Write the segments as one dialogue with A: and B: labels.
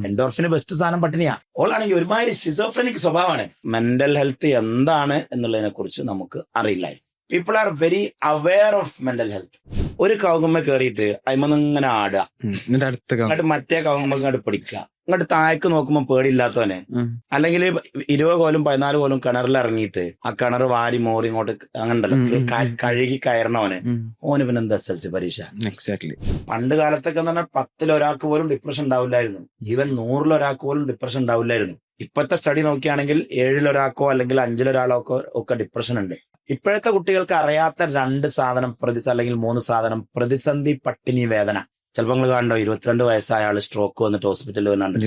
A: എൻഡോർഫിന് best സാധനം പട്ടിണിയാ. ഓളാണെങ്കിൽ ഒരുമാതിരി ഷിസോഫ്രനിക് സ്വഭാവമാണ്. മെന്റൽ ഹെൽത്ത് എന്താണ് എന്നുള്ളതിനെ കുറിച്ച് നമുക്ക് അറിയില്ല. People are very aware of mental health. ഒരു കവുങ്ങുമ്മ കയറിയിട്ട് അയിമന്ന് ഇങ്ങനെ ആടുക, എന്നിട്ട് മറ്റേ കവുങ്ങുമ്മ ഇങ്ങോട്ട് പിടിക്കുക, ഇങ്ങോട്ട് താഴേക്ക് നോക്കുമ്പോൾ പേടിയില്ലാത്തവനെ, അല്ലെങ്കിൽ 20 കോലും 14 കോലും കിണറിൽ ഇറങ്ങിയിട്ട് ആ കിണർ വാരി മോറി ഇങ്ങോട്ട് അങ്ങനല്ലോ കഴുകി കയറണവനെ, ഓന് പിന്നെ എന്താ SSLC പരീക്ഷ?
B: എക്സാക്ട്ലി.
A: പണ്ട് കാലത്തൊക്കെ എന്ന് പറഞ്ഞാൽ 10 ഒരാൾക്ക് പോലും ഡിപ്രഷൻ ഉണ്ടാവില്ലായിരുന്നു. ഈവൻ 100 ഒരാൾക്ക് പോലും ഡിപ്രഷൻ ഉണ്ടാവില്ലായിരുന്നു. ഇപ്പോഴത്തെ സ്റ്റഡി നോക്കുകയാണെങ്കിൽ 7 ഒരാൾക്കോ അല്ലെങ്കിൽ 5 ഒരാളൊക്കെ ഒക്കെ ഡിപ്രഷൻ ഉണ്ട്. ഇപ്പോഴത്തെ കുട്ടികൾക്ക് അറിയാത്ത 2 സാധനം അല്ലെങ്കിൽ 3 സാധനം: പ്രതിസന്ധി, പട്ടിണി, വേദന. ചിലപ്പോൾ നിങ്ങൾ കണ്ടോ 22 വയസ്സായ ആള് സ്ട്രോക്ക് വന്നിട്ട് ഹോസ്പിറ്റലിൽ വരുന്നുണ്ട്,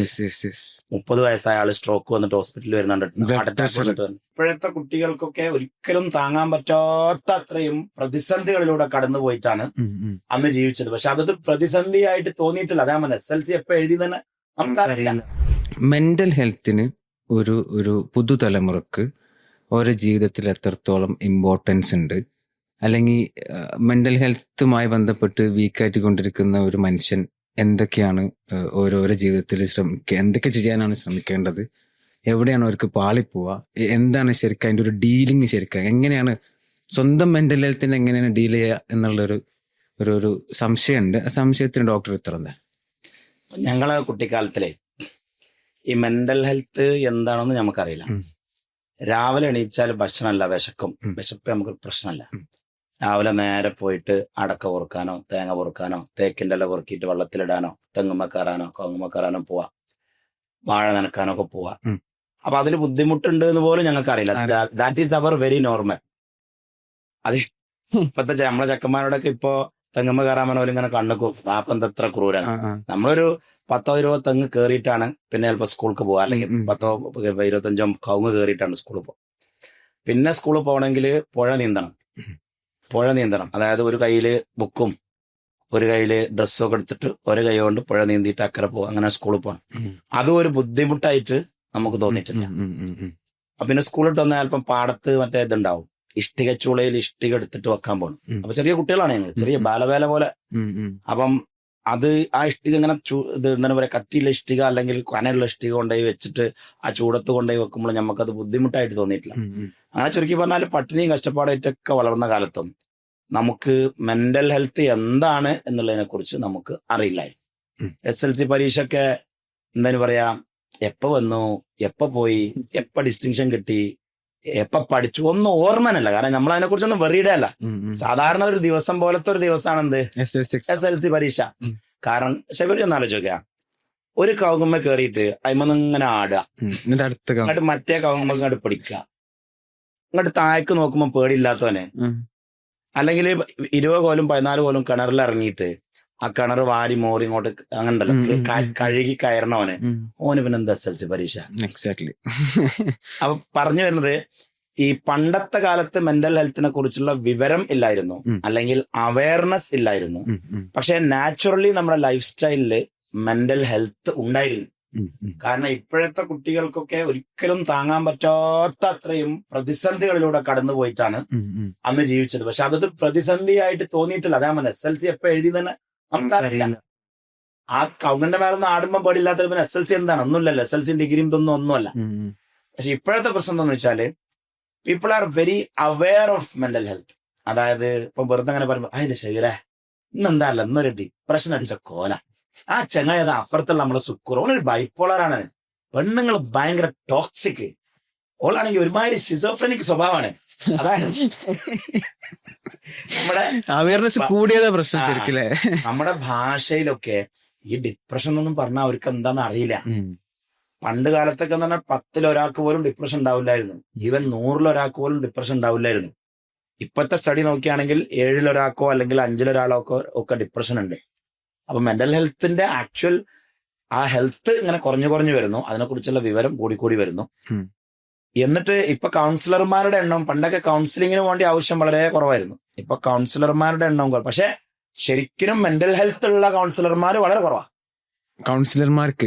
A: 30 വയസ്സായ ആള് സ്ട്രോക്ക് വന്നിട്ട് ഹോസ്പിറ്റലിൽ വരുന്നുണ്ട്, ഹാർട്ട് അറ്റാക്ക് വന്നിട്ട്. ഇപ്പോഴത്തെ കുട്ടികൾക്കൊക്കെ ഒരിക്കലും താങ്ങാൻ പറ്റാത്ത അത്രയും പ്രതിസന്ധികളിലൂടെ കടന്നു പോയിട്ടാണ് അന്ന് ജീവിച്ചത്. പക്ഷെ അതൊരു പ്രതിസന്ധിയായിട്ട് തോന്നിയിട്ടില്ല. അതേ SSLC എപ്പോ എഴുതി തന്നെ നമുക്കറിയില്ല.
B: മെന്റൽ ഹെൽത്തിന് ഒരു പുതുതലമുറക്ക് ഓരോ ജീവിതത്തിൽ എത്രത്തോളം ഇമ്പോർട്ടൻസ് ഉണ്ട്, അല്ലെങ്കിൽ മെന്റൽ ഹെൽത്തുമായി ബന്ധപ്പെട്ട് വീക്കായിട്ട് കൊണ്ടിരിക്കുന്ന ഒരു മനുഷ്യൻ എന്തൊക്കെയാണ് ഓരോരോ ജീവിതത്തിൽ എന്തൊക്കെ ചെയ്യാനാണ് ശ്രമിക്കേണ്ടത്, എവിടെയാണ് അവർക്ക് പാളിപ്പോവുക, എന്താണ് ശരിക്കും അതിൻ്റെ ഒരു ഡീലിങ്, ശരിക്കും എങ്ങനെയാണ് സ്വന്തം മെന്റൽ ഹെൽത്തിനെ എങ്ങനെയാണ് ഡീൽ ചെയ്യുക എന്നുള്ളൊരു ഒരു സംശയമുണ്ട്. ആ സംശയത്തിന് ഡോക്ടർ ഉത്തരം എന്താ?
A: ഞങ്ങളെ കുട്ടിക്കാലത്തിലെ ഈ മെന്റൽ ഹെൽത്ത് എന്താണെന്ന് നമുക്കറിയില്ല. രാവിലെ എണീച്ചാൽ ഭക്ഷണമല്ല, വിശപ്പ് നമുക്കൊരു പ്രശ്നമല്ല. രാവിലെ നേരെ പോയിട്ട് അടക്ക പൊറുക്കാനോ തേങ്ങ പൊറുക്കാനോ തേക്കിൻ്റെ ഇല പൊറുക്കിയിട്ട് വെള്ളത്തിലിടാനോ തെങ്ങുമ്മ കയറാനോ കവുങ്ങുമ്മ കയറാനോ പോവാ, വാഴ നനക്കാനോ ഒക്കെ പോവാ. അപ്പൊ അതിൽ ബുദ്ധിമുട്ടുണ്ട് എന്ന് പോലും ഞങ്ങൾക്ക് അറിയില്ല. ദാറ്റ് ഈസ് അവർ വെരി നോർമൽ. അത് ഇപ്പത്തെ നമ്മളെ ചെക്കന്മാരോടൊക്കെ ഇപ്പോ തെങ്ങുമ്മ കയറാൻ പോലും ഇങ്ങനെ കണ്ണുക്കും, വാപ്പം എത്ര ക്രൂരാണ്. നമ്മളൊരു 10-20 തെങ്ങ് കയറിയിട്ടാണ് പിന്നെ ചിലപ്പോൾ സ്കൂൾക്ക് പോവുക, അല്ലെങ്കിൽ 10-25 കവുങ്ങ് കയറിയിട്ടാണ് സ്കൂളിൽ പോകുക. പിന്നെ സ്കൂളിൽ പോകണമെങ്കിൽ പുഴ നീന്തണം. അതായത് ഒരു കയ്യില് ബുക്കും ഒരു കയ്യില് ഡ്രസ്സും ഒക്കെ എടുത്തിട്ട് ഒരു കൈ കൊണ്ട് പുഴ നീന്തിയിട്ട് അക്കരെ പോകും. അങ്ങനെ സ്കൂളിൽ പോകണം. അതും ഒരു ബുദ്ധിമുട്ടായിട്ട് നമുക്ക് തോന്നിയിട്ടില്ല. അപ്പൊ പിന്നെ സ്കൂളിട്ട് വന്നാൽ ചിലപ്പം പാടത്ത് മറ്റേ ഇതുണ്ടാവും, ഇഷ്ടിക ചൂളയിൽ ഇഷ്ടിക എടുത്തിട്ട് വെക്കാൻ പോകണം. അപ്പൊ ചെറിയ കുട്ടികളാണ് ഞങ്ങൾ, ചെറിയ ബാലവേല പോലെ. അപ്പം അത് ആ ഇഷ്ടിക ഇങ്ങനെ ഇത് എന്താണ് പറയുക, കട്ടിയുള്ള ഇഷ്ടിക അല്ലെങ്കിൽ കനയുള്ള ഇഷ്ടിക കൊണ്ടുപോയി വെച്ചിട്ട് ആ ചൂടത്ത് കൊണ്ടുപോയി വെക്കുമ്പോൾ നമുക്കത് ബുദ്ധിമുട്ടായിട്ട് തോന്നിയിട്ടില്ല. അങ്ങനെ ചുരുക്കി പറഞ്ഞാൽ പട്ടിണിയും കഷ്ടപ്പാടായിട്ടൊക്കെ വളർന്ന കാലത്തും നമുക്ക് മെന്റൽ ഹെൽത്ത് എന്താണ് എന്നുള്ളതിനെ കുറിച്ച് നമുക്ക് അറിയില്ലായിരുന്നു. SSLC പരീക്ഷയൊക്കെ എന്താണ് പറയാ, എപ്പോ വന്നു, എപ്പോ പോയി, എപ്പോ ഡിസ്റ്റിങ്ഷൻ കിട്ടി, എപ്പോ പഠിച്ചു ഒന്നും ഓർമ്മനല്ല. കാരണം നമ്മൾ അതിനെ കുറിച്ചൊന്നും വെറിയുടെ അല്ല. സാധാരണ ഒരു ദിവസം പോലത്തെ ഒരു ദിവസമാണ് എന്ത് SSLC പരീക്ഷ. കാരണം ശബരി ഒന്ന് ആലോചിക്കുക, ഒരു കവുങ്ങുമ്മ കയറിയിട്ട് അയിമന്ന് ഇങ്ങനെ ആടുക, എന്നിട്ട് മറ്റേ കവുങ്ങുമ്മ ഇങ്ങോട്ട് പിടിക്കുക, ഇങ്ങോട്ട് താഴേക്ക് നോക്കുമ്പോൾ പേടിയില്ലാത്തവനെ, അല്ലെങ്കിൽ 20 കോലും 14 കോലും കിണറിൽ ഇറങ്ങിയിട്ട് ആ കിണർ വാരി മോറി ഇങ്ങോട്ട് അങ്ങനല്ലോ കഴുകി കയറണവനെ, ഓന് പിന്നെ എന്താ SSLC പരീക്ഷ?
B: എക്സാക്ട്ലി.
A: അപ്പൊ പറഞ്ഞു വരുന്നത്, ഈ പണ്ടത്തെ കാലത്ത് മെന്റൽ ഹെൽത്തിനെ കുറിച്ചുള്ള വിവരം ഇല്ലായിരുന്നു, അല്ലെങ്കിൽ അവയർനെസ് ഇല്ലായിരുന്നു. പക്ഷെ നാച്ചുറലി നമ്മുടെ ലൈഫ് സ്റ്റൈലില് മെന്റൽ ഹെൽത്ത് ഉണ്ടായിരുന്നു. കാരണം ഇപ്പോഴത്തെ കുട്ടികൾക്കൊക്കെ ഒരിക്കലും താങ്ങാൻ പറ്റാത്ത അത്രയും പ്രതിസന്ധികളിലൂടെ കടന്നുപോയിട്ടാണ് അന്ന് ജീവിച്ചത്. പക്ഷെ അതൊരു പ്രതിസന്ധിയായിട്ട് തോന്നിയിട്ടില്ല. അതേ SSLC എപ്പോ എഴുതി തന്നെ നമുക്കറിയില്ല. ആ കൗങ്ങന്റെ മേലൊന്നും ആടുമ്പോൾ പേടില്ലാത്ത പിന്നെ SSLC എന്താണ്? ഒന്നുമില്ലല്ലോ. SSLC ഡിഗ്രിയും ഇതൊന്നും ഒന്നുമല്ല. പക്ഷെ ഇപ്പോഴത്തെ പ്രശ്നം എന്താന്ന് വെച്ചാല്, people are very aware of mental health. അതായത് ഇപ്പൊ വെറുതെ അങ്ങനെ പറയുമ്പോ അതിന്റെ ശരീരേ ഇന്നെന്താ അല്ല ഇന്നൊരു ഡിപ്രഷൻ അടിച്ച കോല, ആ ചെങ്ങായത് അപ്പുറത്തുള്ള നമ്മളെ സുക്കൂർ, ഓളൊരു ബൈപ്പോളറാണ്, പെണ്ണുങ്ങൾ ഭയങ്കര ടോക്സിക്, ഓളാണെങ്കിൽ ഒരുമാതിരി ഷിസോഫ്രനിക് സ്വഭാവമാണ്. അതായത് നമ്മുടെ
B: അവയർനെസ് കൂടിയതാ പ്രശ്നം ശരിക്കും.
A: നമ്മുടെ ഭാഷയിലൊക്കെ ഈ ഡിപ്രഷൻ എന്നൊന്നും പറഞ്ഞാൽ അവർക്ക് എന്താണെന്ന് അറിയില്ല. പണ്ട് കാലത്തൊക്കെ എന്ന് പറഞ്ഞാൽ 10 ഒരാൾക്ക് പോലും ഡിപ്രഷൻ ഉണ്ടാവില്ലായിരുന്നു. ഈവൻ 100 ഒരാൾക്ക് പോലും ഡിപ്രഷൻ ഉണ്ടാവില്ലായിരുന്നു. ഇപ്പോഴത്തെ സ്റ്റഡി നോക്കുകയാണെങ്കിൽ 7 ഒരാൾക്കോ അല്ലെങ്കിൽ 5 ഒരാളൊക്കെ ഒക്കെ ഡിപ്രഷൻ ഉണ്ട്. അപ്പൊ മെന്റൽ ഹെൽത്തിന്റെ ആക്ച്വൽ ആ ഹെൽത്ത് ഇങ്ങനെ കുറഞ്ഞു വരുന്നു, അതിനെക്കുറിച്ചുള്ള വിവരം കൂടി വരുന്നു. എന്നിട്ട് ഇപ്പൊ കൗൺസിലർമാരുടെ എണ്ണം, പണ്ടൊക്കെ കൗൺസിലിങ്ങിന് വേണ്ടി ആവശ്യം വളരെ കുറവായിരുന്നു, ഇപ്പൊ കൗൺസിലർമാരുടെ എണ്ണം പക്ഷെ ശരിക്കും മെന്റൽ ഹെൽത്ത് ഉള്ള കൗൺസിലർമാർ വളരെ കുറവാണ്.
B: കൗൺസിലർമാർക്ക്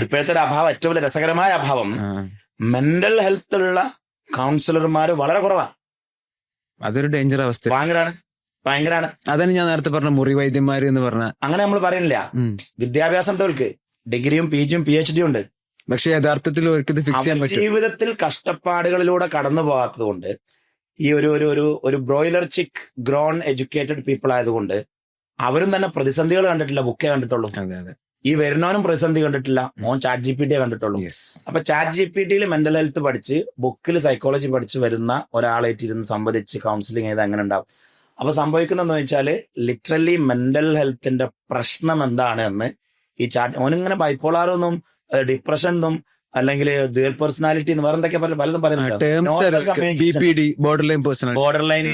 A: ഇപ്പോഴത്തെ ഒരു അഭാവം, ഏറ്റവും വലിയ രസകരമായ അഭാവം, മെന്റൽ ഹെൽത്ത് ഉള്ള കൗൺസിലർമാർ വളരെ കുറവാണ്.
B: അതൊരു ഡേഞ്ചർ അവസ്ഥ,
A: ഭയങ്കരാണ്.
B: അതാണ് ഞാൻ നേരത്തെ പറഞ്ഞ മുറി വൈദ്യന്മാര് എന്ന് പറഞ്ഞ,
A: അങ്ങനെ നമ്മൾ പറയുന്നില്ല. വിദ്യാഭ്യാസം ഉള്ളവർക്ക് ഡിഗ്രിയും PG-യും PhD ഉണ്ട്.
B: പക്ഷെ യഥാർത്ഥത്തിൽ അവർക്ക് ഇത് ഫിക്സ് ചെയ്യാൻ
A: അവർ
B: പറ്റും.
A: ജീവിതത്തിൽ കഷ്ടപ്പാടുകളിലൂടെ കടന്നു പോകാത്തത് കൊണ്ട്, ഈ ഒരു ബ്രോയിലർ ചിക്ക് ഗ്രോൺ എഡ്യൂക്കേറ്റഡ് പീപ്പിൾ ആയതുകൊണ്ട് അവരും തന്നെ പ്രതിസന്ധികൾ കണ്ടിട്ടില്ല, ബുക്കേ കണ്ടിട്ടുള്ളൂ.
B: അതെ അതെ.
A: ഈ വരുന്നവനും പ്രതിസന്ധി കണ്ടിട്ടില്ല, ഓൻ ChatGPT കണ്ടിട്ടുള്ളൂ. അപ്പൊ ChatGPT മെന്റൽ ഹെൽത്ത് പഠിച്ച് ബുക്കിൽ സൈക്കോളജി പഠിച്ച് വരുന്ന ഒരാളായിട്ട് ഇരുന്ന് സംവദിച്ച് കൗൺസിലിംഗ് ചെയ്ത് അങ്ങനെ ഉണ്ടാവും. അപ്പൊ സംഭവിക്കുന്നതെന്ന് വെച്ചാല് ലിറ്ററലി മെന്റൽ ഹെൽത്തിന്റെ പ്രശ്നം എന്താണ് എന്ന് ഈ ഓനിങ്ങനെ ബൈപ്പോളാറൊന്നും ഡിപ്രഷൻ എന്നും അല്ലെങ്കിൽ ഡ്യുവൽ പേഴ്സണാലിറ്റി എന്ന് വേറെ എന്തൊക്കെ പലതും ബോർഡർ ലൈൻ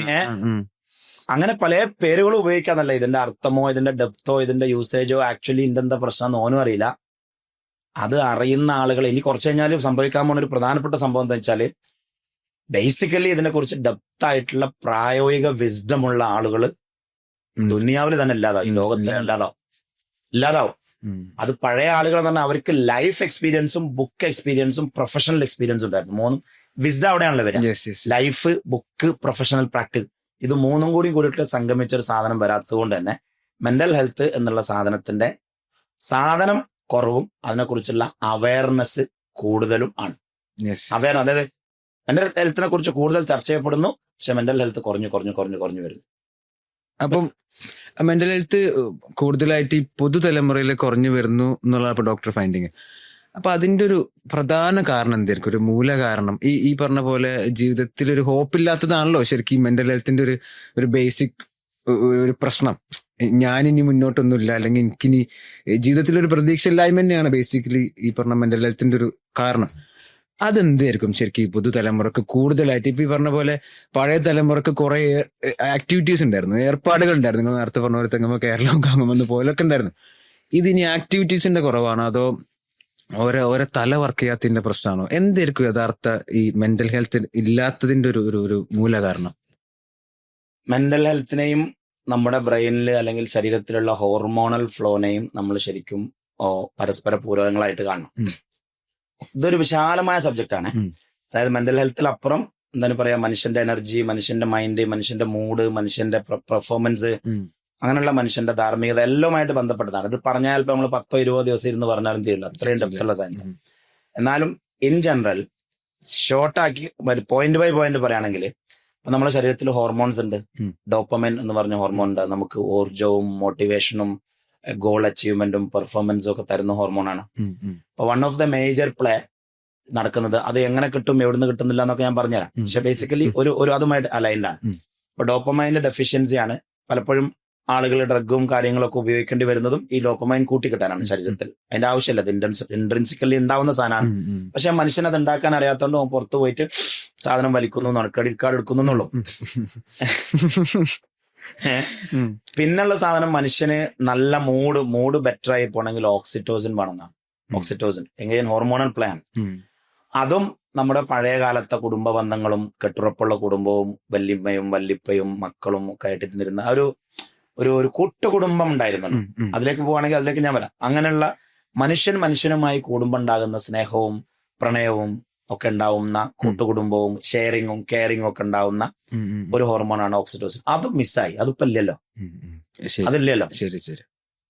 A: അങ്ങനെ പല പേരുകളും ഉപയോഗിക്കാന്നല്ല. ഇതിന്റെ അർത്ഥമോ ഇതിന്റെ ഡെപ്തോ ഇതിന്റെ യൂസേജോ ആക്ച്വലി ഇതിന്റെ പ്രശ്നം ഓനും അറിയില്ല. അത് അറിയുന്ന ആളുകൾ ഇനി കുറച്ച് കഴിഞ്ഞാൽ സംഭവിക്കാൻ പോകുന്ന ഒരു പ്രധാനപ്പെട്ട സംഭവം എന്താ വെച്ചാല്, ബേസിക്കലി ഇതിനെ കുറിച്ച് ഡെപ്ത് ആയിട്ടുള്ള പ്രായോഗിക വിസ്ഡം ഉള്ള ആളുകൾ ദുനിയാവിൽ തന്നെ ഇല്ലാതാവും, ഈ ലോകത്തിൽ ഇല്ലാതാവും. അത് പഴയ ആളുകൾ എന്ന് പറഞ്ഞാൽ അവർക്ക് ലൈഫ് എക്സ്പീരിയൻസും ബുക്ക് എക്സ്പീരിയൻസും പ്രൊഫഷണൽ എക്സ്പീരിയൻസും ഉണ്ടായിരുന്നു. മൂന്നും വിസ്ഡം അവിടെയാണല്ലോ വരിക. ലൈഫ്, ബുക്ക്, പ്രൊഫഷണൽ പ്രാക്ടീസ്, ഇത് മൂന്നും കൂടിയിട്ട് സംഗമിച്ച ഒരു സാധനം വരാത്തത് കൊണ്ട് തന്നെ മെന്റൽ ഹെൽത്ത് എന്നുള്ള സാധനം കുറവും അതിനെക്കുറിച്ചുള്ള അവയർനെസ് കൂടുതലും ആണ്. അതായത് മെന്റൽ ഹെൽത്തിനെ കുറിച്ച് കൂടുതൽ ചർച്ച ചെയ്യപ്പെടുന്നു, പക്ഷെ മെന്റൽ ഹെൽത്ത് കുറഞ്ഞു വരുന്നു.
B: അപ്പം മെന്റൽ ഹെൽത്ത് കൂടുതലായിട്ട് ഈ പുതുതലമുറയിൽ കുറഞ്ഞു വരുന്നു എന്നുള്ളതാണ് ഇപ്പൊ ഡോക്ടർ ഫൈൻഡിങ്. അപ്പൊ അതിന്റെ ഒരു പ്രധാന കാരണം എന്തായിരിക്കും, ഒരു മൂല കാരണം? ഈ പറഞ്ഞ പോലെ ജീവിതത്തിൽ ഒരു ഹോപ്പില്ലാത്തതാണല്ലോ ശരിക്കും ഈ മെന്റൽ ഹെൽത്തിന്റെ ഒരു ബേസിക് ഒരു പ്രശ്നം. ഞാനിനി മുന്നോട്ടൊന്നുമില്ല, അല്ലെങ്കിൽ എനിക്കിനി ജീവിതത്തിൽ ഒരു പ്രതീക്ഷ ഇല്ലായ്മ തന്നെയാണ് ബേസിക്കലി ഈ പറഞ്ഞ മെന്റൽ ഹെൽത്തിന്റെ ഒരു കാരണം. അതെന്തായിരിക്കും ശരിക്കും ഈ പുതുതലമുറക്ക് കൂടുതലായിട്ട്? ഇപ്പൊ ഈ പറഞ്ഞ പോലെ പഴയ തലമുറക്ക് കുറെ ആക്ടിവിറ്റീസ് ഉണ്ടായിരുന്നു, ഏർപ്പാടുകൾ ഉണ്ടായിരുന്നു. നിങ്ങൾ നേരത്തെ പറഞ്ഞ പോലെ തെങ്ങുമ്പോ കേരളവും കാങ്ങുമെന്ന് പോലൊക്കെ ഉണ്ടായിരുന്നു. ഇതിനി ആക്ടിവിറ്റീസിന്റെ കുറവാണോ, അതോ ഓരോ തല വർക്ക് ചെയ്യാത്തതിന്റെ പ്രശ്നമാണോ? എന്തായിരിക്കും യഥാർത്ഥ ഈ മെന്റൽ ഹെൽത്ത് ഇല്ലാത്തതിന്റെ ഒരു മൂല കാരണം?
A: മെന്റൽ ഹെൽത്തിനെയും നമ്മുടെ ബ്രെയിനിൽ അല്ലെങ്കിൽ ശരീരത്തിലുള്ള ഹോർമോണൽ ഫ്ലോനെയും നമ്മൾ ശരിക്കും പരസ്പര പൂരകങ്ങളായിട്ട് കാണണം. ഇതൊരു വിശാലമായ സബ്ജക്റ്റാണ്. അതായത് മെന്റൽ ഹെൽത്തിലപ്പുറം എന്താണ് പറയാ, മനുഷ്യന്റെ എനർജി, മനുഷ്യന്റെ മൈൻഡ്, മനുഷ്യന്റെ മൂഡ്, മനുഷ്യന്റെ പെർഫോമൻസ്, അങ്ങനെയുള്ള മനുഷ്യന്റെ ധാർമ്മികത എല്ലാമായിട്ട് ബന്ധപ്പെട്ടതാണ്. ഇത് പറഞ്ഞാൽ ഇപ്പൊ നമ്മൾ 10-20 ദിവസം ഇരുന്ന് പറഞ്ഞാലും തീരില്ല, അത്രയും ഡെപ്തുള്ള സയൻസ്. എന്നാലും ഇൻ ജനറൽ ഷോർട്ടാക്കി പോയിന്റ് ബൈ പോയിന്റ് പറയുകയാണെങ്കിൽ, ഇപ്പൊ നമ്മുടെ ശരീരത്തിൽ ഹോർമോൺസ് ഉണ്ട്. ഡോപ്പമൈൻ എന്ന് പറഞ്ഞ ഹോർമോൺ ഉണ്ട്. നമുക്ക് ഊർജവും മോട്ടിവേഷനും ഗോൾ അച്ചീവ്മെന്റും പെർഫോമൻസും ഒക്കെ തരുന്ന ഹോർമോണാണ്. അപ്പൊ one of the major play നടക്കുന്നത് അത് എങ്ങനെ കിട്ടും, എവിടുന്ന് കിട്ടുന്നില്ല എന്നൊക്കെ ഞാൻ പറഞ്ഞുതരാം. പക്ഷെ ബേസിക്കലി ഒരു അതുമായിട്ട് അലൈൻഡ് ആണ്. ഇപ്പൊ ഡോപ്പമൈനിന്റെ ഡെഫിഷ്യൻസിയാണ് പലപ്പോഴും ആളുകൾ ഡ്രഗും കാര്യങ്ങളൊക്കെ ഉപയോഗിക്കേണ്ടി വരുന്നതും ഈ ഡോപ്പമൈൻ കൂട്ടിക്കിട്ടാനാണ് ശരീരത്തിൽ. അതിന്റെ ആവശ്യമില്ല, അത് ഇൻട്രിൻസിക്കലി ഉണ്ടാവുന്ന സാധനമാണ്. പക്ഷെ മനുഷ്യൻ അത് ഉണ്ടാക്കാൻ അറിയാത്തതുകൊണ്ട് പുറത്തു പോയിട്ട് സാധനം വലിക്കുന്നു, ക്രെഡിറ്റ് കാർഡ് എടുക്കുന്നുള്ളൂ. പിന്നുള്ള സാധനം മനുഷ്യന് നല്ല മൂഡ് ബെറ്റർ ആയി പോണെങ്കിൽ ഓക്സിറ്റോസിൻ വേണമെന്നാണ്. ഓക്സിറ്റോസിൻ എങ്ങനെ ഹോർമോണൽ പ്ലേ ആണ്. അതും നമ്മുടെ പഴയ കാലത്തെ കുടുംബ ബന്ധങ്ങളും കെട്ടുറപ്പുള്ള കുടുംബവും വല്ലിപ്പയും മക്കളും ഒക്കെ ആയിട്ടിരുന്നിരുന്ന ഒരു കൂട്ടുകുടുംബം ഉണ്ടായിരുന്നല്ലോ. അതിലേക്ക് പോവുകയാണെങ്കിൽ അതിലേക്ക് ഞാൻ വരാം. അങ്ങനെയുള്ള മനുഷ്യനുമായി കൂടുമ്പോൾ ഉണ്ടാകുന്ന സ്നേഹവും പ്രണയവും ഒക്കെ ഉണ്ടാവുന്ന കൂട്ടുകുടുംബവും ഷെയറിങ്ങും കെയറിങ്ങും ഒക്കെ ഉണ്ടാവുന്ന ഒരു ഹോർമോണാണ് ഓക്സിറ്റോസിൻ. അത് മിസ്സായി, അതിപ്പോ ഇല്ലല്ലോ, അതില്ലല്ലോ.
B: ശരി ശരി.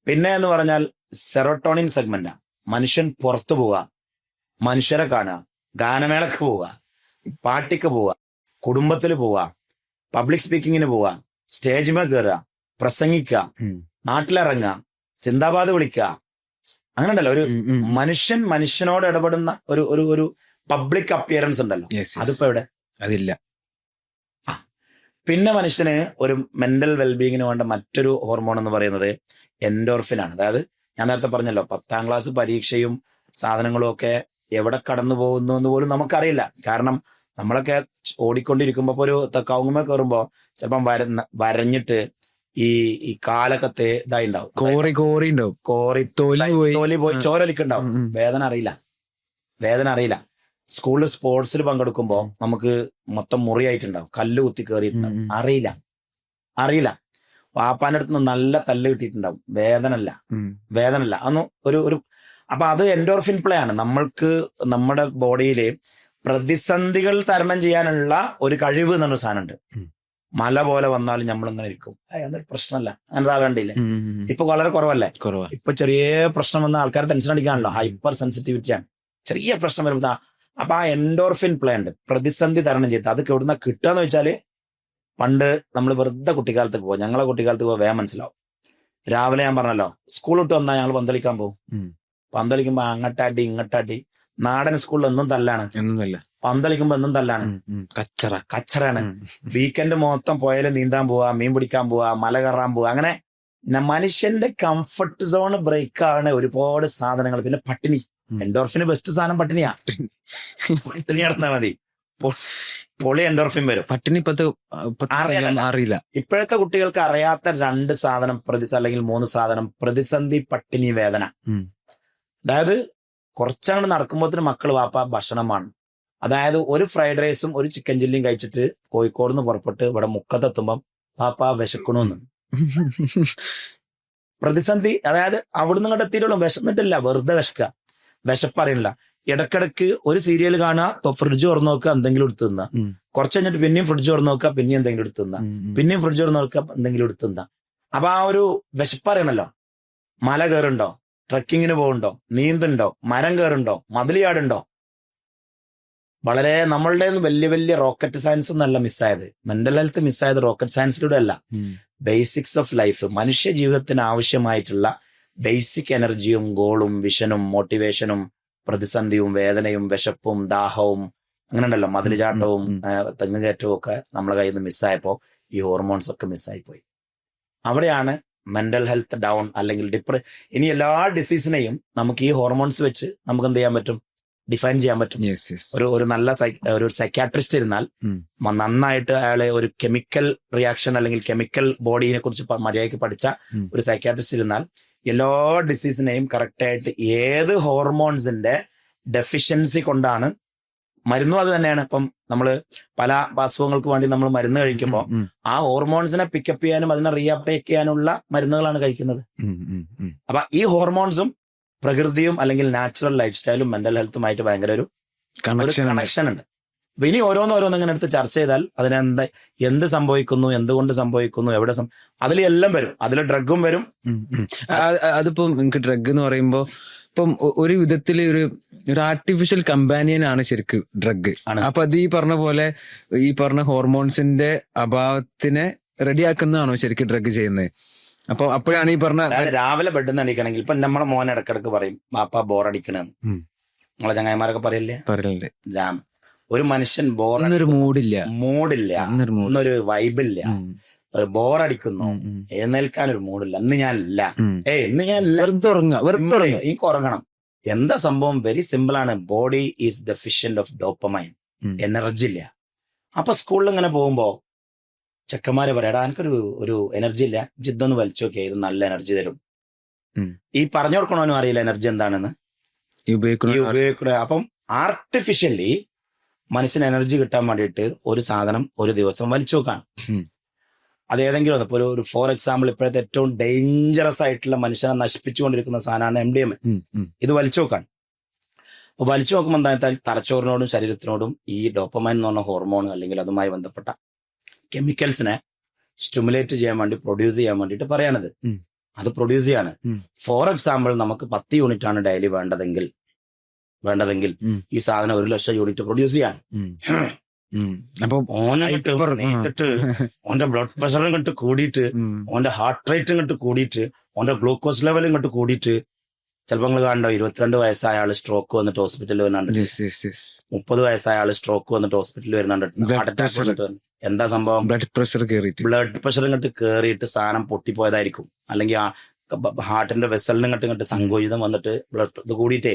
A: പിന്നെ എന്ന് പറഞ്ഞാൽ സെറോട്ടോണിൻ സെഗ്മെന്റാ. മനുഷ്യൻ പുറത്തു പോവുക, മനുഷ്യരെ കാണുക, ഗാനമേളക്ക് പോവുക, പാർട്ടിക്ക് പോവുക, കുടുംബത്തിൽ പോവുക, പബ്ലിക് സ്പീക്കിങ്ങിന് പോവുക, സ്റ്റേജിമേ കയറുക, പ്രസംഗിക്കുക, നാട്ടിലിറങ്ങുക, സിന്ദാബാദ് വിളിക്കുക, അങ്ങനെ ഉണ്ടല്ലോ. ഒരു മനുഷ്യനോട് ഇടപെടുന്ന ഒരു പബ്ലിക് അപ്പിയറൻസ് ഉണ്ടല്ലോ. അതിപ്പോ എവിടെ?
B: അതില്ല.
A: പിന്നെ മനുഷ്യന് ഒരു മെന്റൽ വെൽബീയിങ്ങിന് വേണ്ട മറ്റൊരു ഹോർമോൺ എന്ന് പറയുന്നത് എൻഡോർഫിൻ ആണ്. അതായത് ഞാൻ നേരത്തെ പറഞ്ഞല്ലോ, 10ാം ക്ലാസ് പരീക്ഷയും സാധനങ്ങളും ഒക്കെ എവിടെ കടന്നു പോകുന്നു എന്ന് പോലും നമുക്കറിയില്ല. കാരണം നമ്മളൊക്കെ ഓടിക്കൊണ്ടിരിക്കുമ്പോ ഒരു കവുങ്ങുമേ കയറുമ്പോ ചിലപ്പം വരഞ്ഞിട്ട് ഈ കാലൊക്കെ ഇതായി ഉണ്ടാവും, കോറി തോലി പോയി ചോരലിക്കുണ്ടാവും. വേദന അറിയില്ല. സ്കൂളിൽ സ്പോർട്സിൽ പങ്കെടുക്കുമ്പോ നമുക്ക് മൊത്തം മുറിയായിട്ടുണ്ടാവും, കല്ല് കുത്തി കയറിയിട്ടുണ്ടാവും. അറിയില്ല. വാപ്പാന്റെ അടുത്ത് നിന്ന് നല്ല തല്ല് കിട്ടിയിട്ടുണ്ടാവും. വേദനല്ല അന്ന് ഒരു അപ്പൊ അത് എൻഡോർഫിൻ പ്ലേ ആണ്. നമ്മൾക്ക് നമ്മുടെ ബോഡിയില് പ്രതിസന്ധികൾ തരണം ചെയ്യാനുള്ള ഒരു കഴിവ് എന്നൊരു സാധനമുണ്ട്. മല പോലെ വന്നാലും നമ്മളിങ്ങനെ ഇരിക്കും, അതൊരു പ്രശ്നമല്ല, അങ്ങനത്തെ ആകണ്ടില്ലേ. ഇപ്പൊ വളരെ കുറവല്ലേ. ഇപ്പൊ ചെറിയ പ്രശ്നം വന്ന ആൾക്കാർ ടെൻഷൻ അടിക്കാണല്ലോ, ഹൈപ്പർ സെൻസിറ്റിവിറ്റിയാണ്. ചെറിയ പ്രശ്നം വരുമ്പോ അപ്പൊ ആ എൻഡോർഫിൻ പ്ലേ ഉണ്ട്, പ്രതിസന്ധി തരണം ചെയ്ത്. അത് എവിടുന്ന കിട്ടുക എന്ന് വെച്ചാല്, പണ്ട് നമ്മൾ വെറുതെ കുട്ടിക്കാലത്ത് പോകും, ഞങ്ങളെ കുട്ടിക്കാലത്ത് പോകുക വേഗം മനസ്സിലാവും. രാവിലെ ഞാൻ പറഞ്ഞല്ലോ, സ്കൂൾ വിട്ട് വന്നാൽ ഞങ്ങൾ പന്തളിക്കാൻ പോകും. പന്തളിക്കുമ്പോ അങ്ങട്ടാടി ഇങ്ങട്ടാടി. നാടൻ സ്കൂളിൽ ഒന്നും തല്ലാണ്, പന്തളിക്കുമ്പോ ഒന്നും തല്ലാണ്, കച്ചറാണ്. വീക്കെൻഡ് മൊത്തം പോയാലും നീന്താൻ പോവാ, മീൻ പിടിക്കാൻ പോവാ, മല കയറാൻ പോവാ. അങ്ങനെ മനുഷ്യന്റെ കംഫർട്ട് സോൺ ബ്രേക്ക് ആണ് ഒരുപാട് സാധനങ്ങൾ. പിന്നെ പട്ടിണി, എൻഡോർഫിന് ബെസ്റ്റ് സാധനം പട്ടിണിയാ. പട്ടിണി നടത്താൽ മതി, പൊളി എൻഡോർഫിൻ വരും.
B: പട്ടിണി അറിയില്ല.
A: ഇപ്പോഴത്തെ കുട്ടികൾക്ക് അറിയാത്ത 2 സാധനം, അല്ലെങ്കിൽ 3 സാധനം: പ്രതിസന്ധി, പട്ടിണി, വേദന. അതായത് കുറച്ചങ്ങോട്ട് നടക്കുമ്പോഴത്തേന് മക്കൾ വാപ്പ ഭക്ഷണമാണ്. അതായത് ഒരു ഫ്രൈഡ് റൈസും ഒരു ചിക്കൻ ചില്ലിയും കഴിച്ചിട്ട് കോഴിക്കോട് നിന്ന് പുറപ്പെട്ട് ഇവിടെ മുക്കത്തെത്തുമ്പം വാപ്പ വിശക്കണമെന്ന്. പ്രതിസന്ധി, അതായത് അവിടുന്ന് ഇങ്ങോട്ട് എത്തിയിട്ടുള്ളൂ, വിശന്നിട്ടില്ല, വെറുതെ വിശക്കുക, വിശപ്പറിയില്ല. ഇടക്കിടക്ക് ഒരു സീരിയൽ കാണുക, ഫ്രിഡ്ജ് തുറന്നു നോക്കുക, എന്തെങ്കിലും എടുത്ത് തിന്ന. കുറച്ച് കഴിഞ്ഞിട്ട് പിന്നെയും ഫ്രിഡ്ജ് തുറന്നു നോക്കുക, പിന്നെയും എന്തെങ്കിലും എടുത്ത് തിന്ന, പിന്നെയും ഫ്രിഡ്ജ് തുറന്നു നോക്കുക, എന്തെങ്കിലും എടുത്ത് തിന്ന. അപ്പൊ ആ ഒരു വിശപ്പറിയണല്ലോ. മല കയറുണ്ടോ, ട്രക്കിങ്ങിന് പോകുന്നുണ്ടോ, നീന്തുണ്ടോ, മരം കയറുണ്ടോ, മതിലിയാടുണ്ടോ. വളരെ നമ്മളുടെ വലിയ വലിയ റോക്കറ്റ് സയൻസ് ഒന്നല്ല മിസ്സായത്, മെന്റൽ ഹെൽത്ത് മിസ്സായത് റോക്കറ്റ് സയൻസിലൂടെ അല്ല. ബേസിക്സ് ഓഫ് ലൈഫ്, മനുഷ്യ ജീവിതത്തിന് ആവശ്യമായിട്ടുള്ള ബേസിക് എനർജിയും ഗോളും വിഷനും മോട്ടിവേഷനും പ്രതിസന്ധിയും വേദനയും വിശപ്പും ദാഹവും അങ്ങനെ ഉണ്ടല്ലോ, മതിലുചാട്ടവും തെങ്ങുകയറ്റവും ഒക്കെ നമ്മളെ കയ്യിൽ നിന്ന് മിസ്സായപ്പോ ഈ ഹോർമോൺസ് ഒക്കെ മിസ്സായിപ്പോയി. അവിടെയാണ് മെന്റൽ ഹെൽത്ത് ഡൗൺ അല്ലെങ്കിൽ ഇനി എല്ലാ ഡിസീസിനെയും നമുക്ക് ഈ ഹോർമോൺസ് വെച്ച് നമുക്ക് എന്ത് ചെയ്യാൻ പറ്റും, ഡിഫൈൻ ചെയ്യാൻ പറ്റും. ഒരു നല്ല ഒരു സൈക്യാട്രിസ്റ്റ് ഇരുന്നാൽ നന്നായിട്ട് അയാളെ ഒരു കെമിക്കൽ റിയാക്ഷൻ അല്ലെങ്കിൽ കെമിക്കൽ ബോഡിയെ കുറിച്ച് മര്യാദയ്ക്ക് പഠിച്ച ഒരു സൈക്യാട്രിസ്റ്റ് ഇരുന്നാൽ എല്ലാ ഡിസീസിനെയും കറക്റ്റായിട്ട് ഏത് ഹോർമോൺസിന്റെ ഡെഫിഷ്യൻസി കൊണ്ടാണ്, മരുന്നും അത് തന്നെയാണ്. ഇപ്പം നമ്മള് പല അസുഖങ്ങൾക്ക് വേണ്ടി നമ്മൾ മരുന്ന് കഴിക്കുമ്പോൾ ആ ഹോർമോൺസിനെ പിക്കപ്പ് ചെയ്യാനും അതിനെ റീഅപ്ടേക്ക് ചെയ്യാനുള്ള മരുന്നുകളാണ് കഴിക്കുന്നത്. അപ്പൊ ഈ ഹോർമോൺസും പ്രകൃതിയും അല്ലെങ്കിൽ നാച്ചുറൽ ലൈഫ് സ്റ്റൈലും മെന്റൽ ഹെൽത്തുമായിട്ട് ഭയങ്കര ഒരു കണക്ഷൻ ഉണ്ട്. അപ്പൊ ഇനി ഓരോന്നോരോന്ന് ഇങ്ങനെ എടുത്ത് ചർച്ച ചെയ്താൽ എന്ത് സംഭവിക്കുന്നു, എന്തുകൊണ്ട് സംഭവിക്കുന്നു, എവിടെ അതിലെല്ലാം വരും. അതിൽ ഡ്രഗും വരും.
B: അതിപ്പോ നിങ്ങൾക്ക് ഡ്രഗ് എന്ന് പറയുമ്പോ ഇപ്പം ഒരു വിധത്തില് ഒരു ആർട്ടിഫിഷ്യൽ കമ്പാനിയൻ ആണ് ശരിക്കും ഡ്രഗ്. അപ്പൊ അത് ഈ പറഞ്ഞ പോലെ ഈ പറഞ്ഞ ഹോർമോൺസിന്റെ അഭാവത്തിനെ റെഡിയാക്കുന്നതാണോ ശരിക്കും ഡ്രഗ് ചെയ്യുന്നത്? അപ്പൊ അപ്പോഴാണ് ഈ പറഞ്ഞ
A: രാവിലെ ബെഡ് നിന്ന് എണീക്കണമെങ്കിൽ ഇപ്പൊ നമ്മളെ മോൻ ഇടക്കിടക്ക് പറയും വാപ്പ ബോറടിക്കണെന്ന്. നമ്മളെ ചങ്ങായിമാരൊക്കെ പറയലുണ്ട്. ഒരു മനുഷ്യൻ മൂഡില്ല, ഇന്നൊരു വൈബില്ല, ബോറടിക്കുന്നു, എഴുന്നേൽക്കാനൊരു മൂഡില്ല, ഇന്ന് ഞാനില്ല, ഇന്ന് ഞാനില്ല, എനിക്ക് ഉറങ്ങണം. എന്താ സംഭവം? വെരി സിമ്പിൾ ആണ്. Body is deficient of dopamine, energy ഇല്ല. അപ്പൊ സ്കൂളിൽ ഇങ്ങനെ പോകുമ്പോ ചെക്കന്മാരെ പറയാടാ എനിക്കൊരു എനർജി ഇല്ല, ജിദ്ദൊന്ന് വലിച്ചു നോക്കിയാ ഇത് നല്ല എനർജി തരും. ഈ പറഞ്ഞു കൊടുക്കണോന്നും അറിയില്ല എനർജി എന്താണെന്ന്, ഉപയോഗിക്കണ. അപ്പം ആർട്ടിഫിഷ്യലി മനുഷ്യന് എനർജി കിട്ടാൻ വേണ്ടിയിട്ട് ഒരു സാധനം ഒരു ദിവസം വലിച്ചു നോക്കാണ്. അത് ഏതെങ്കിലും ഇപ്പൊ ഒരു ഫോർ എക്സാമ്പിൾ ഇപ്പോഴത്തെ ഏറ്റവും ഡേഞ്ചറസ് ആയിട്ടുള്ള മനുഷ്യനെ നശിപ്പിച്ചുകൊണ്ടിരിക്കുന്ന സാധനമാണ് MDMA. ഇത് വലിച്ചു നോക്കാൻ. അപ്പൊ വലിച്ചു നോക്കുമ്പോൾ എന്താ വെച്ചാൽ തലച്ചോറിനോടും ശരീരത്തിനോടും ഈ ഡോപ്പമൈൻ എന്ന് പറഞ്ഞ ഹോർമോൺ അല്ലെങ്കിൽ അതുമായി ബന്ധപ്പെട്ട കെമിക്കൽസിനെ സ്റ്റിമുലേറ്റ് ചെയ്യാൻ വേണ്ടി പ്രൊഡ്യൂസ് ചെയ്യാൻ വേണ്ടിയിട്ട് പറയണത്. അത് പ്രൊഡ്യൂസ് ചെയ്യാണ്. ഫോർ എക്സാമ്പിൾ നമുക്ക് 10 യൂണിറ്റ് ആണ് ഡെയിലി വേണ്ടതെങ്കിൽ ഈ സാധനം 1,00,000 യൂണിറ്റ് പ്രൊഡ്യൂസ് ചെയ്യാണ്.
B: അപ്പൊ
A: ഓന്റെ ബ്ലഡ് പ്രഷർ ഇങ്ങോട്ട് കൂടിയിട്ട്, ഓന്റെ ഹാർട്ട് റേറ്റ് ഇങ്ങോട്ട് കൂടിയിട്ട്, ഓന്റെ ഗ്ലൂക്കോസ് ലെവൽ ഇങ്ങോട്ട് കൂടിയിട്ട് ചിലപ്പോൾ നിങ്ങൾ കാണണ്ടോ 22 വയസ്സായ ആള് സ്ട്രോക്ക് വന്നിട്ട് ഹോസ്പിറ്റലിൽ വരുന്നുണ്ട്, 30 വയസ്സായ ആള് സ്ട്രോക്ക് വന്നിട്ട് ഹോസ്പിറ്റലിൽ വരുന്നുണ്ട്. എന്താ സംഭവം? ബ്ലഡ് പ്രഷർ ഇങ്ങോട്ട് കേറിയിട്ട് സാധനം പൊട്ടിപ്പോയതായിരിക്കും, അല്ലെങ്കിൽ ഹാർട്ടിന്റെ വെസലിന് ഇങ്ങോട്ട് സങ്കോചിതം വന്നിട്ട് ബ്ലഡ് ഇത് കൂടിയിട്ടേ.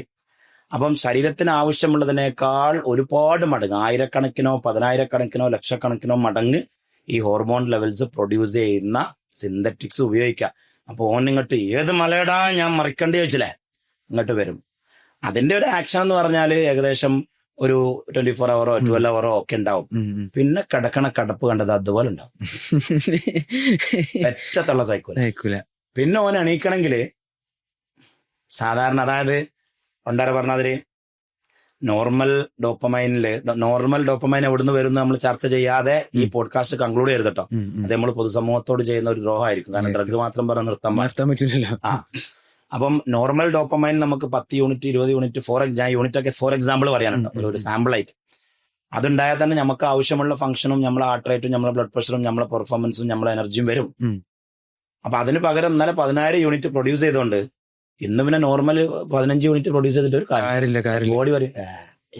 A: അപ്പം ശരീരത്തിന് ആവശ്യമുള്ളതിനേക്കാൾ ഒരുപാട് മടങ്ങ്, ആയിരക്കണക്കിനോ 10,000-കണക്കിനോ ലക്ഷക്കണക്കിനോ മടങ്ങ് ഈ ഹോർമോൺ ലെവൽസ് പ്രൊഡ്യൂസ് ചെയ്യുന്ന സിന്തറ്റിക്സ് ഉപയോഗിക്കാം. അപ്പൊ ഓൻ ഇങ്ങോട്ട് ഏത് മലയടാ ഞാൻ മറിക്കണ്ടി വെച്ചില്ലേ ഇങ്ങോട്ട് വരും. അതിന്റെ ഒരു ആക്ഷൻ എന്ന് പറഞ്ഞാല് ഏകദേശം ഒരു 24 hours 12 hours ഒക്കെ ഉണ്ടാവും. പിന്നെ കിടക്കണ കടപ്പ് കണ്ടത് അതുപോലെ ഉണ്ടാവും, പെറ്റത്തുള്ള സൈക്കിൾ. പിന്നെ ഓൻ എണീക്കണമെങ്കില് സാധാരണ, അതായത് പണ്ടാര പറഞ്ഞതില് നോർമൽ ഡോപ്പമൈൻ എവിടുന്ന് വരുന്ന നമ്മൾ ചർച്ച ചെയ്യാതെ ഈ പോഡ്കാസ്റ്റ് കൺക്ലൂഡ് ചെയ്ത് കേട്ടോ. അത് നമ്മൾ പൊതുസമൂഹത്തോട് ചെയ്യുന്ന ഒരു ദ്രോഹമായിരിക്കും. കാരണം ഡ്രഗ് മാത്രം പറഞ്ഞ് നിർത്താൻ
B: പറ്റില്ലല്ലോ.
A: അപ്പം നോർമൽ ഡോപ്പമൈൻ നമുക്ക് 10 യൂണിറ്റ് 20 യൂണിറ്റ് യൂണിറ്റ് ഒക്കെ ഫോർ എക്സാമ്പിൾ പറയാനുണ്ട്, ഒരു സാമ്പിൾ ആയിട്ട്. അതുണ്ടായാൽ തന്നെ നമുക്ക് ആവശ്യമുള്ള ഫംഗ്ഷനും നമ്മളെ ഹാർട്ട് റേറ്റും നമ്മളെ ബ്ലഡ് പ്രഷറും നമ്മളെ പെർഫോമൻസും നമ്മളെ എനർജിയും വരും. അപ്പൊ അതിന് പകരം ഇന്നലെ 10,000 യൂണിറ്റ് പ്രൊഡ്യൂസ് ചെയ്തുകൊണ്ട് ഇന്ന് പിന്നെ നോർമൽ 15 യൂണിറ്റ് പ്രൊഡ്യൂസ് ചെയ്തിട്ട് ഒരു ബോഡി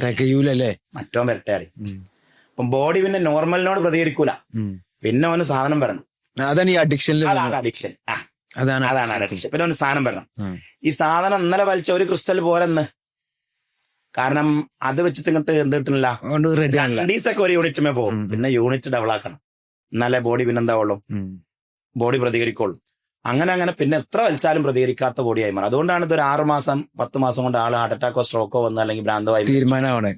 B: പറയൂലേ
A: മറ്റോ വരട്ടെ അറിയും. അപ്പം ബോഡി പിന്നെ നോർമലിനോട് പ്രതികരിക്കൂല, പിന്നെ അവന് സാധനം വരണം.
B: അതാണ് ഈ അഡിക്ഷൻ.
A: അതാണ് അഡിക്ഷൻ. പിന്നെ അവന് സാധനം വരണം. ഈ സാധനം ഇന്നലെ വലിച്ച ഒരു ക്രിസ്റ്റൽ പോരെന്ന്, കാരണം അത് വെച്ചിട്ട് ഇങ്ങോട്ട് എന്ത് കിട്ടുന്നില്ല, 2 ഒരു യൂണിറ്റുമേ പോകും. പിന്നെ യൂണിറ്റ് ഡബിൾ ആക്കണം, എന്നാലേ ബോഡി പിന്നെന്താവുള്ളൂ, ബോഡി പ്രതികരിക്കുള്ളൂ. അങ്ങനെ പിന്നെ എത്ര വലിച്ചാലും പ്രതികരിക്കാത്ത ബോഡിയായി മാറും. അതുകൊണ്ടാണ് ഇതൊരു 6 മാസം 10 മാസം കൊണ്ട് ആള് ഹാർട്ട് അറ്റാക്കോ സ്ട്രോക്കോ വന്ന് അല്ലെങ്കിൽ ഭ്രാന്തമായി
B: തീരുമാനമാണ്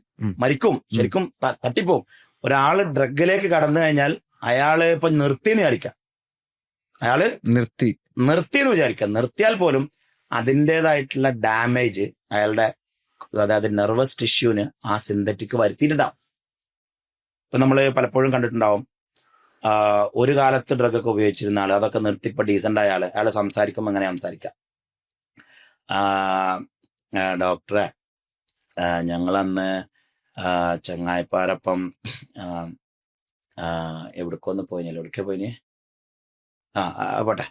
A: മരിക്കും. ശരിക്കും തട്ടിപ്പോവും. ഒരാള് ഡ്രഗിലേക്ക് കടന്നു കഴിഞ്ഞാൽ അയാള് ഇപ്പൊ നിർത്തിന്ന് വിചാരിക്കാം, അയാള് നിർത്തിയെന്ന് വിചാരിക്കാം. നിർത്തിയാൽ പോലും അതിൻ്റെതായിട്ടുള്ള ഡാമേജ് അയാളുടെ, അതായത് നെർവസ് ടിഷ്യൂന് ആ സിന്തറ്റിക് വരുത്തിയിട്ടുണ്ടാവും. ഇപ്പൊ നമ്മള് പലപ്പോഴും കണ്ടിട്ടുണ്ടാവും, ഒരു കാലത്ത് ഡ്രഗൊക്കെ ഉപയോഗിച്ചിരുന്ന ആള് അതൊക്കെ നിർത്തിപ്പോ ഡീസന്റ് ആയ അയാള് സംസാരിക്കുമ്പോൾ എങ്ങനെ സംസാരിക്കാം, ഡോക്ടറെ ഞങ്ങളന്ന് ചങ്ങായിപ്പാരപ്പം എവിടേക്കൊന്ന് പോയിഞ്ഞല്ലോ, എവിടേക്കാ പോയിന്, പോട്ടെ,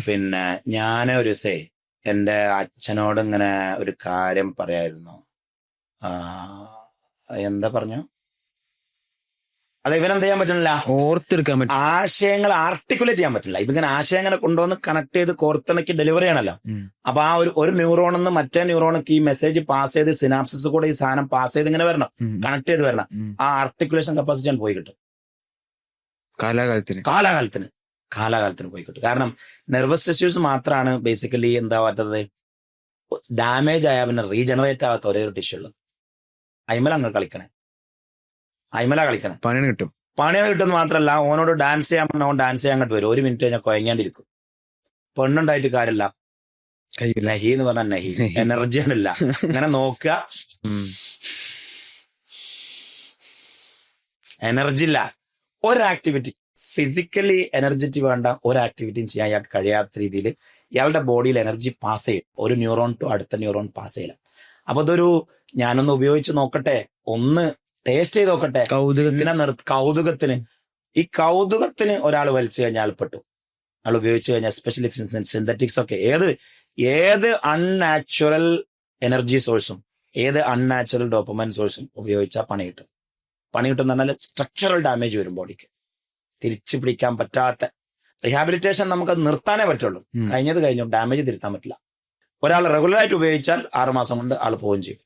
A: പിന്നെ ഞാൻ ഒരു ദിവസേ എന്റെ അച്ഛനോട് ഇങ്ങനെ ഒരു കാര്യം പറയായിരുന്നു. എന്താ പറഞ്ഞു, അത് ഇവനെന്ത് ചെയ്യാൻ പറ്റുന്നില്ല,
B: ഓർത്തെടുക്കാൻ പറ്റും,
A: ആശയങ്ങൾ ആർട്ടിക്കുലേറ്റ് ചെയ്യാൻ പറ്റില്ല. ഇതിങ്ങനെ ആശയങ്ങളെ കൊണ്ടുവന്ന് കണക്ട് ചെയ്ത് കോർത്തിണക്കി ഡെലിവറി ചെയ്യണല്ലോ. അപ്പൊ ആ ഒരു ന്യൂറോണിൽ നിന്ന് മറ്റേ ന്യൂറോണിക്ക് ഈ മെസ്സേജ് പാസ് ചെയ്ത് സിനാപ്സിസ് കൂടെ ഈ സാധനം പാസ് ചെയ്ത് ഇങ്ങനെ വരണം, കണക്ട് ചെയ്ത് വരണം. ആ ആർട്ടിക്കുലേഷൻ കപ്പാസിറ്റി ആണ് പോയി കിട്ടും, കാലാകാലത്തിന് പോയി കിട്ടും. കാരണം നെർവസ് ടിഷ്യൂസ് മാത്രമാണ് ബേസിക്കലി എന്താ പറ്റത്, ഡാമേജ് ആയാൽ പിന്നെ റീജനറേറ്റ് ആവാത്ത ഒരേ ഒരു ടിഷ്യൂ ഉള്ളത്. അയിമല കളിക്കണേ,
B: പണിയാണ്
A: കിട്ടുമെന്ന് മാത്രമല്ല, ഓനോട് ഡാൻസ് ചെയ്യാൻ പറഞ്ഞാൽ ഓൻ ഡാൻസ് ചെയ്യാൻ അങ്ങോട്ട് വരും. 1 മിനിറ്റ് കഴിഞ്ഞാൽ കൊയങ്ങാണ്ടിരിക്കും. പെണ്ണുണ്ടായിട്ട് കാര്യമില്ല, നഹി എന്ന് പറഞ്ഞാൽ നഹി, എനർജി ആണില്ല. അങ്ങനെ നോക്കുക, എനർജി ഇല്ല. ഒരാക്ടിവിറ്റി ഫിസിക്കലി എനർജറ്റി വേണ്ട ഒരാക്ടിവിറ്റിയും ചെയ്യാൻ ഇയാൾക്ക് കഴിയാത്ത രീതിയിൽ ഇയാളുടെ ബോഡിയിൽ എനർജി പാസ് ചെയ്യും, ഒരു ന്യൂറോൺ ടു അടുത്ത ന്യൂറോൺ പാസ് ചെയ്യില്ല. അപ്പൊ അതൊരു ഞാനൊന്ന് ഉപയോഗിച്ച് നോക്കട്ടെ, ഒന്ന് ടേസ്റ്റ് ചെയ്ത് നോക്കട്ടെ, കൗതുകത്തിന് ഒരാൾ വലിച്ചു കഴിഞ്ഞാൽ പെട്ടു. അയാൾ ഉപയോഗിച്ചു കഴിഞ്ഞാൽ എസ്പെഷ്യലി സിന്തറ്റിക്സ് ഒക്കെ ഏത് അൺനാച്ചുറൽ എനർജി സോഴ്സും ഏത് അൺനാച്ചുറൽ ഡോപ്പമൈൻ സോഴ്സും ഉപയോഗിച്ചാൽ പണി കിട്ടും എന്ന് പറഞ്ഞാൽ സ്ട്രക്ചറൽ ഡാമേജ് വരും ബോഡിക്ക്, തിരിച്ചു പിടിക്കാൻ പറ്റാത്ത. റീഹാബിലിറ്റേഷൻ നമുക്ക് നിർത്താനേ പറ്റുള്ളൂ, കഴിഞ്ഞത് കഴിഞ്ഞു, ഡാമേജ് തിരുത്താൻ പറ്റില്ല. ഒരാൾ റെഗുലറായിട്ട് ഉപയോഗിച്ചാൽ 6 മാസം കൊണ്ട് ആൾ പോവുകയും ചെയ്യും.